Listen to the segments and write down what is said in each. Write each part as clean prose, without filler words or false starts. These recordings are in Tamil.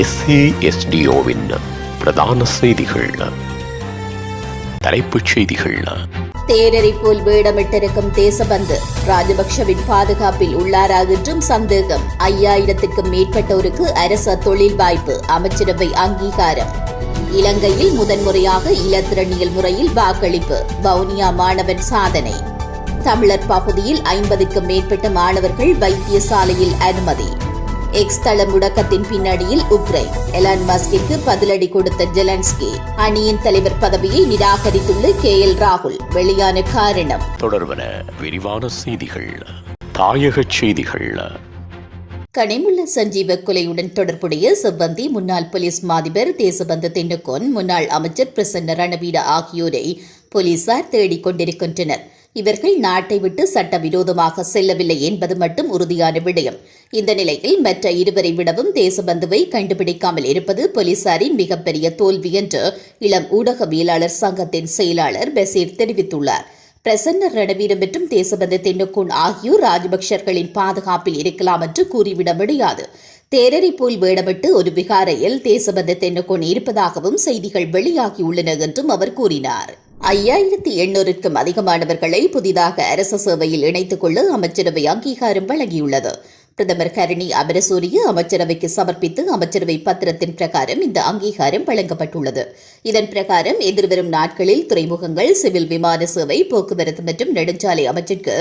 SASDOவின் பிரதான செய்திகள். தலைப்புச் செய்திகள். தேரரை போல் வேடமிட்டிருக்கும் தேசபந்து ராஜபக்ஷவின் பாதுகாப்பில் உள்ளாரா என்றும் சந்தேகம். 5000க்கும் மேற்பட்டோருக்கு அரச தொழில் வாய்ப்பு, அமைச்சரவை அங்கீகாரம். இலங்கையில் முதன்முறையாக இலத்திரனியல் முறையில் வாக்களிப்பு, வவுனியா மாணவன் சாதனை. தமிழர் பகுதியில் 50க்கும் மேற்பட்ட மாணவர்கள் வைத்தியசாலையில் அனுமதி. எக்ஸ் தள முடக்கத்தின் பின்னணியில் உக்ரைன். எலான் மஸ்கிற்கு பதிலடி கொடுத்த ஜெலன்ஸ்கி. அணியின் தலைவர் பதவியை நிராகரித்துள்ள KL ராகுல். வெளியான காரணம். தொடர்பன விரிவான செய்திகள். தாயக செய்திகள். கனிமுல்ல சஞ்சீவ கொலையுடன் தொடர்புடைய செவ்வந்தி முன்னாள் போலீஸ் மாதிபர் தேசபந்து தென்னக்கோன், முன்னாள் அமைச்சர் பிரசன்ன ரணவீர ஆகியோரை போலீசார் தேடிக் கொண்டிருக்கின்றனர். இவர்கள் நாட்டை விட்டு சட்டவிரோதமாக செல்லவில்லை என்பது மட்டும் உறுதியான விடயம். இந்த நிலையில் மற்ற இருவரை விடவும் தேசபந்துவை கண்டுபிடிக்காமல் இருப்பது போலீசாரின் மிகப்பெரிய தோல்வி என்று இளம் ஊடகவியலாளர் சங்கத்தின் செயலாளர் பசீர் தெரிவித்துள்ளார். பிரசன்ன ரணவீர மற்றும் தேசபந்து தென்னக்கோன் ஆகியோர் ராஜபக்சர்களின் பாதுகாப்பில் இருக்கலாம் என்று கூறிவிட முடியாது. தேரரை போல் வேடமிட்டு ஒரு விகாரையில் தேசபந்து தென்னக்கோன் இருப்பதாகவும் செய்திகள் வெளியாகியுள்ளன என்றும் அவர் கூறினார். 5800க்கும் அதிகமானவர்களை புதிதாக அரச சேவையில் இணைத்துக் கொள்ள அமைச்சரவை அங்கீகாரம் வழங்கியுள்ளது. பிரதமர் கரணி அமரசூரிய அமைச்சரவைக்கு சமர்ப்பித்து அமைச்சரவை பத்திரத்தின் பிரகாரம் இந்த அங்கீகாரம் வழங்கப்பட்டுள்ளது. இதன் பிரகாரம் எதிர்வரும் நாட்களில் துறைமுகங்கள், சிவில் விமான சேவை, போக்குவரத்து மற்றும் நெடுஞ்சாலை அமைச்சிற்கு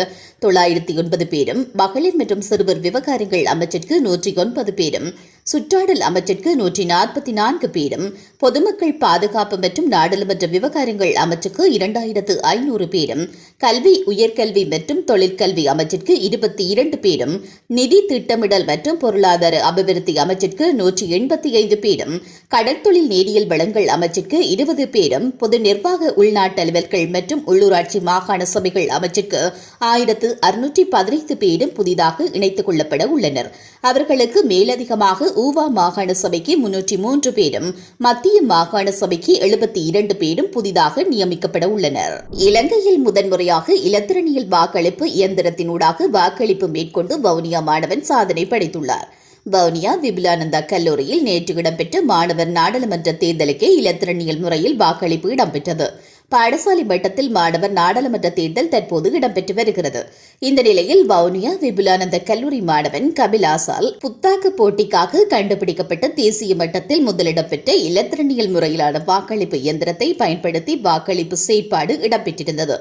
909 பேரும், மகளிர் மற்றும் சிறுவர் விவகாரங்கள் அமைச்சிற்கு 109 பேரும், சுற்றாடல் அமைச்சிற்கு 144 பேரும், பொதுமக்கள் பாதுகாப்பு மற்றும் நாடாளுமன்ற விவகாரங்கள் அமைச்சுக்கு 2500 பேரும், கல்வி, உயர்கல்வி மற்றும் தொழிற்கல்வி அமைச்சிற்கு 22 பேரும், நிதி திட்டமிடல் மற்றும் பொருளாதார அபிவிருத்தி அமைச்சிற்கு 185 பேரும், கடற்தொழில் நேரியல் வளங்கள் அமைச்சிற்கு 20 பேரும், பொது நிர்வாக உள்நாட்டு அலுவல்கள் மற்றும் உள்ளூராட்சி மாகாண சபைகள் அமைச்சிற்கு 1615 பேரும் புதிதாக இணைத்துக் கொள்ளப்பட உள்ளனர். அவர்களுக்கு மேலதிகமாக ஊவா மாகாண சபைக்கு 303 பேரும், மத்திய மாகாண சபைக்கு 72 பேரும் புதிதாக நியமிக்கப்பட உள்ளனர். இலங்கையில் முதன்முறையாக இலத்திரனியல் வாக்களிப்பு இயந்திரத்தினூடாக வாக்களிப்பு மேற்கொண்டு வவுனியா மாணவன் சாதனை படைத்துள்ளார். வவுனியா விபுலானந்தா கல்லூரியில் நேற்று இடம்பெற்ற மாணவர் நாடாளுமன்ற தேர்தலுக்கே இலத்திரனியல் முறையில் வாக்களிப்பு இடம்பெற்றது. பாடசாலை மட்டத்தில் மாணவர் நாடாளுமன்ற தேர்தல் தற்போது இடம்பெற்று வருகிறது. இந்த நிலையில் வவுனியா விபுலானந்த கல்லூரி மாணவன் கபிலாசால் புத்தாக்க போட்டிக்காக கண்டுபிடிக்கப்பட்ட தேசிய மட்டத்தில் முதலிடம் பெற்ற இலத்திரனியல் முறையிலான வாக்களிப்பு இயந்திரத்தை பயன்படுத்தி வாக்களிப்பு செயற்பாடு இடம்பெற்றிருந்தது.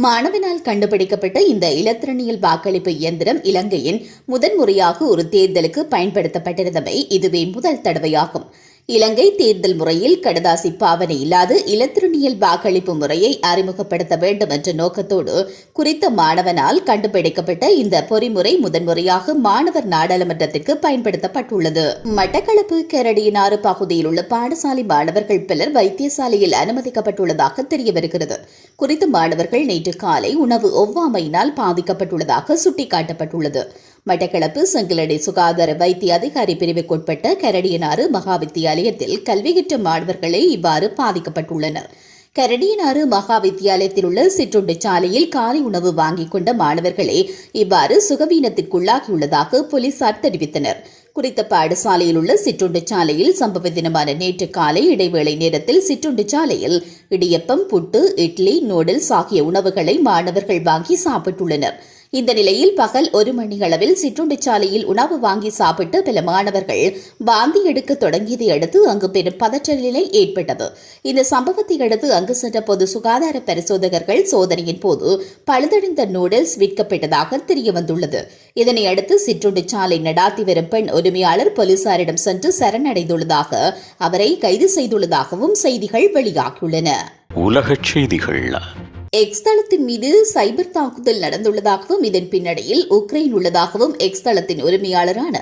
மாணவனால் கண்டுபிடிக்கப்பட்ட இந்த இலத்திரனியல் வாக்களிப்பு இயந்திரம் இலங்கையின் முதன்முறையாக ஒரு தேர்தலுக்கு பயன்படுத்தப்பட்டிருந்தமை இதுவே முதல் தடவையாகும். இலங்கை தேர்தல் முறையில் கடதாசி பாவனை இல்லாத இலத்திரனியல் வாக்களிப்பு முறையை அறிமுகப்படுத்த வேண்டும் என்ற நோக்கத்தோடு குறித்த மாணவனால் கண்டுபிடிக்கப்பட்ட இந்த பொறிமுறை முதன்முறையாக மாணவர் நாடாளுமன்றத்திற்கு பயன்படுத்தப்பட்டுள்ளது. மட்டக்களப்பு கரடியனாறு பகுதியில் உள்ள பாடசாலை மாணவர்கள் பலர் வைத்தியசாலையில் அனுமதிக்கப்பட்டுள்ளதாக தெரிய வருகிறது. குறித்த மாணவர்கள் நேற்று காலை உணவு ஒவ்வாமையினால் பாதிக்கப்பட்டுள்ளதாக சுட்டிக்காட்டப்பட்டுள்ளது. மட்டக்களப்பு செங்கலடி சுகாதார வைத்திய அதிகாரி பிரிவுக்குட்பட்ட கரடியனாறு மகா வித்தியாலயத்தில் கல்வி கற்ற மாணவர்களே இவ்வாறு பாதிக்கப்பட்டுள்ளனர். கரடியனாறு மகா வித்தியாலயத்தில் உள்ள சிற்றுண்டி சாலையில் காலை உணவு வாங்கிக் கொண்ட மாணவர்களே இவ்வாறு சுகவீனத்திற்குள்ளாகியுள்ளதாக போலீசார் தெரிவித்தனர். குறித்த பாடசாலையில் உள்ள சிற்றுண்டி சாலையில் சம்பவ தினமான நேற்று காலை இடைவேளை நேரத்தில் சிற்றுண்டி சாலையில் இடியப்பம், புட்டு, இட்லி, நூடுல்ஸ் ஆகிய உணவுகளை மாணவர்கள் வாங்கி சாப்பிட்டுள்ளனர். இந்த நிலையில் பகல் 1 மணி அளவில் சிற்றுண்டிச்சாலையில் உணவு வாங்கி சாப்பிட்டு பல மாணவர்கள் வாந்தி எடுக்க தொடங்கியதை அடுத்து அங்கு பெரும் பதற்ற நிலை ஏற்பட்டது. இந்த சம்பவத்தை அடுத்து அங்கு சென்ற பொது சுகாதார பரிசோதகர்கள் சோதனையின் போது பழுதடைந்த நூடுல்ஸ் விற்கப்பட்டதாக தெரியவந்துள்ளது. இதனை அடுத்து சிற்றுண்டிச்சாலை நடாத்தி வரும் பெண் உரிமையாளர் போலீசாரிடம் சென்று சரணடைந்துள்ளதாக, அவரை கைது செய்துள்ளதாகவும் செய்திகள் வெளியாகியுள்ளன. உலகச் செய்திகள். எக்ஸ் தளத்தின் மீது சைபர் தாக்குதல் நடந்துள்ளதாகவும் இதன் பின்னணியில் உக்ரைன் உள்ளதாகவும் எக்ஸ் தளத்தின் உரிமையாளரான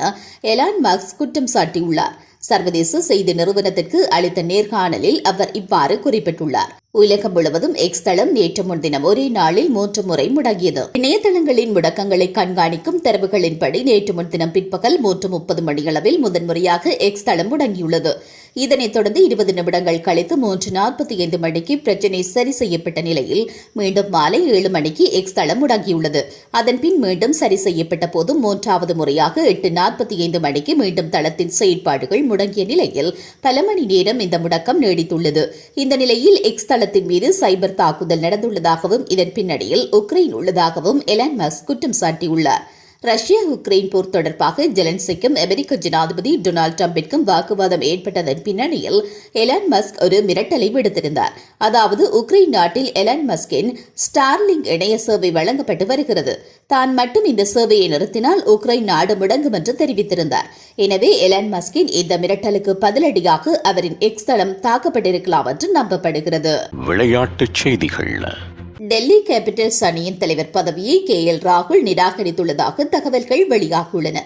எலான் மஸ்க் குற்றம் சாட்டியுள்ளார். சர்வதேச செய்தி நிறுவனத்திற்கு அளித்த நேர்காணலில் அவர் இவ்வாறு குறிப்பிட்டுள்ளார். உலகம் முழுவதும் எக்ஸ் தளம் நேற்று முன்தினம் ஒரே நாளில் 3 முறை முடங்கியது. இணையதளங்களின் முடக்கங்களை கண்காணிக்கும் தரவுகளின்படி நேற்று முன்தினம் பிற்பகல் 3:30 மணியளவில் முதன்முறையாக எக்ஸ் தளம் முடங்கியுள்ளது. இதனைத் தொடர்ந்து 20 நிமிடங்கள் கழித்து 3:45 மணிக்கு பிரச்சினை சரி செய்யப்பட்ட நிலையில் மீண்டும் மாலை 7 மணிக்கு எக்ஸ் தளம் முடங்கியுள்ளது. அதன்பின் மீண்டும் சரி செய்யப்பட்ட போது 3வது முறையாக 8:45 மணிக்கு மீண்டும் தளத்தின் செயற்பாடுகள் முடங்கிய நிலையில் பல மணி நேரம் இந்த முடக்கம் நீடித்துள்ளது. இந்த நிலையில் எக்ஸ் தளத்தின் மீது சைபர் தாக்குதல் நடந்துள்ளதாகவும் இதன் பின்னணியில் உக்ரைன் உள்ளதாகவும் எலான் மஸ்க் குற்றம் சாட்டியுள்ளார். ரஷ்யா உக்ரைன் போர் தொடர்பாக ஜெலன்ஸ்கிக்கும் அமெரிக்க ஜனாதிபதி டொனால்டு டிரம்பிற்கும் வாக்குவாதம் ஏற்பட்டதன் பின்னணியில் எலான் மஸ்க் ஒரு மிரட்டலை விடுத்திருந்தார். அதாவது உக்ரைன் நாட்டில் எலான் மஸ்கின் ஸ்டார்லிங் இணைய சேவை வழங்கப்பட்டு வருகிறது. தான் மட்டும் இந்த சேவையை நிறுத்தினால் உக்ரைன் நாடு முடங்கும் என்று தெரிவித்திருந்தார். எனவே எலான் மஸ்கின் இந்த மிரட்டலுக்கு பதிலடியாக அவரின் எக்ஸ் தளம் தாக்கப்பட்டிருக்கலாம் என்று நம்பப்படுகிறது. விளையாட்டுச் செய்திகள். டெல்லி கேபிட்டல்ஸ் அணியின் தலைவர் பதவியை KL ராகுல் நிராகரித்துள்ளதாக தகவல்கள் வெளியாகியுள்ளன.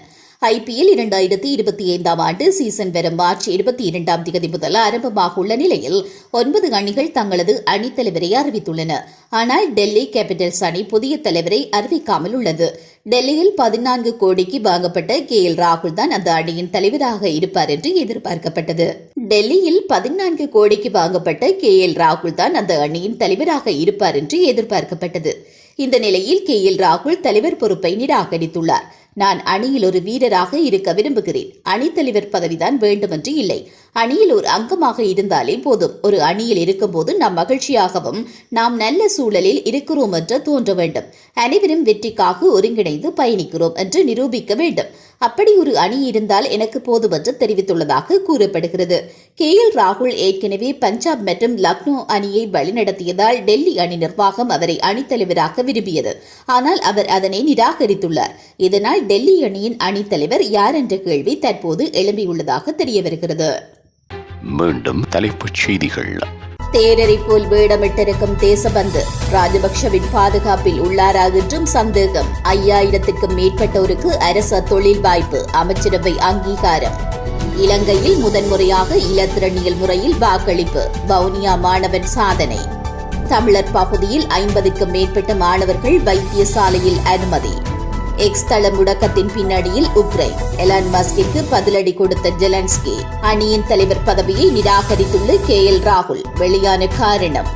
IPL 2025 ஆண்டு சீசன் வரும் மார்ச் 22ஆம் தேதி முதல் ஆரம்பமாக உள்ள நிலையில் 9 அணிகள் தங்களது அணித்தலைவரை அறிவித்துள்ளன. ஆனால் டெல்லி கேபிட்டல்ஸ் அணி புதிய தலைவரை அறிவிக்காமல் உள்ளது. டெல்லியில் 14 கோடிக்கு வாங்கப்பட்ட KL ராகுல் தான் அந்த அணியின் தலைவராக இருப்பார் என்று எதிர்பார்க்கப்பட்டது. டெல்லியில் 14 கோடிக்கு வாங்கப்பட்ட KL ராகுல் தான் அந்த அணியின் தலைவராக இருப்பார் என்று எதிர்பார்க்கப்பட்டது. இந்த நிலையில் KL ராகுல் தலைவர் பொறுப்பை நிராகரித்துள்ளார். நான் அணியில் ஒரு வீரராக இருக்க விரும்புகிறேன். அணித்தலைவர் பதவிதான் வேண்டுமென்று இல்லை. அணியில் ஒரு அங்கமாக இருந்தாலே போதும். ஒரு அணியில் இருக்கும்போது நாம் மகிழ்ச்சியாகவும் நாம் நல்ல சூழலில் இருக்கிறோம் என்று தோன்ற வேண்டும். அனைவரும் வெற்றிக்காக ஒருங்கிணைந்து பயணிக்கிறோம் என்று நிரூபிக்க வேண்டும். அப்படி ஒரு அணி இருந்தால் எனக்கு போதும் என்று தெரிவித்துள்ளதாக கூறப்படுகிறது. KL ராகுல் ஏற்கனவே பஞ்சாப் மற்றும் லக்னோ அணியை வழிநடத்தியதால் டெல்லி அணி நிர்வாகம் அவரை அணித்தலைவராக விரும்பியது. ஆனால் அவர் அதனை நிராகரித்துள்ளார். இதனால் டெல்லி அணியின் அணித்தலைவர் யார் என்ற கேள்வி தற்போது எழும்பியுள்ளதாக தெரியவருகிறது. மீண்டும் தலைப்புச் செய்திகள். தேரரை போல் வேடமிட்டிருக்கும் தேசபந்து ராஜபக்ஷவின் பாதுகாப்பில் உள்ளாரா என்றும் சந்தேகம். 5000க்கும் மேற்பட்டோருக்கு அரச தொழில் வாய்ப்பு, அமைச்சரவை அங்கீகாரம். இலங்கையில் முதன்முறையாக இலத்திரனியல் முறையில் வாக்களிப்பு, வவுனியா மாணவன் சாதனை. தமிழர் பகுதியில் 50க்கும் மேற்பட்ட மாணவர்கள் வைத்தியசாலையில் அனுமதி. எக்ஸ் தள முடக்கத்தின் பின்னணியில் உக்ரைன். எலான் மஸ்கிற்கு பதிலடி கொடுத்த ஜெலன்ஸ்கி. அணியின் தலைவர் பதவியை நிராகரித்துள்ள KL ராகுல். வெளியான காரணம்